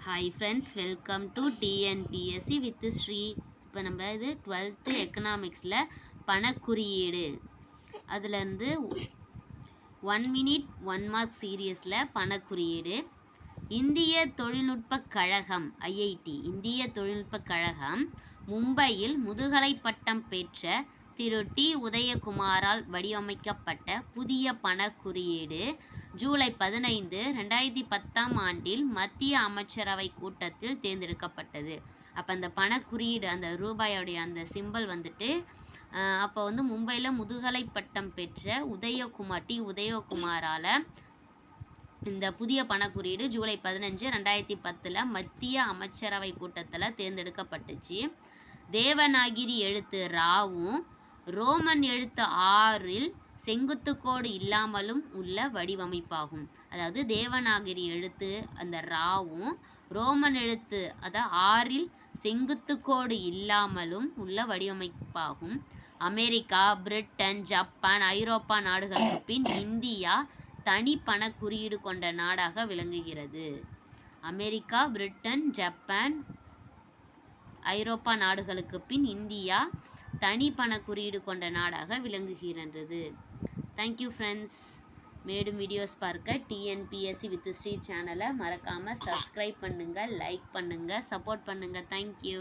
Hi friends, welcome to TNPSC with Sri. இப்போ நம்ம இது 12th எக்கனாமிக்ஸில் பணக்குறியீடு அதுலேருந்து 1 minute 1 mark சீரியஸில் பணக்குறியீடு. இந்திய தொழில்நுட்பக் கழகம் ஐஐடி இந்திய தொழில்நுட்பக் கழகம் மும்பையில் முதுகலை பட்டம் பெற்ற திரு டி உதயகுமாரால் வடிவமைக்கப்பட்ட புதிய பணக்குறியீடு ஜூலை 15, 2010 ஆண்டில் மத்திய அமைச்சரவை கூட்டத்தில் தேர்ந்தெடுக்கப்பட்டது. அப்போ அந்த பணக்குறியீடு, அந்த ரூபாயோடைய அந்த சிம்பல் வந்துட்டு அப்போ வந்து மும்பையில் முதுகலை பட்டம் பெற்ற டி உதயகுமாரால் இந்த புதிய பணக்குறியீடு ஜூலை 15, 2010 மத்திய அமைச்சரவை கூட்டத்தில் தேர்ந்தெடுக்கப்பட்டுச்சு. தேவநாகிரி எழுத்து ராவும் ரோமன் எழுத்து ஆறில் செங்குத்துக்கோடு இல்லாமலும் உள்ள வடிவமைப்பாகும். அதாவது தேவநாகிரி எழுத்து அந்த ராவும் ரோமன் எழுத்து அதாவது ஆறில் செங்குத்துக்கோடு இல்லாமலும் உள்ள வடிவமைப்பாகும். அமெரிக்கா, பிரிட்டன், ஜப்பான், ஐரோப்பா நாடுகளுக்கு பின் இந்தியா தனி பண குறியீடு கொண்ட நாடாக விளங்குகிறது. அமெரிக்கா, பிரிட்டன், ஜப்பான், ஐரோப்பா நாடுகளுக்கு பின் இந்தியா தனி பண குறியீடு கொண்ட நாடாக விளங்குகிறது. Thank you friends. மேலும் வீடியோஸ் பார்க்க டிஎன்பிஎஸ்சி வித் ஸ்ரீ சேனலை மறக்காமல் சப்ஸ்கிரைப் பண்ணுங்கள், லைக் பண்ணுங்கள், சப்போர்ட் பண்ணுங்கள். தேங்க்யூ.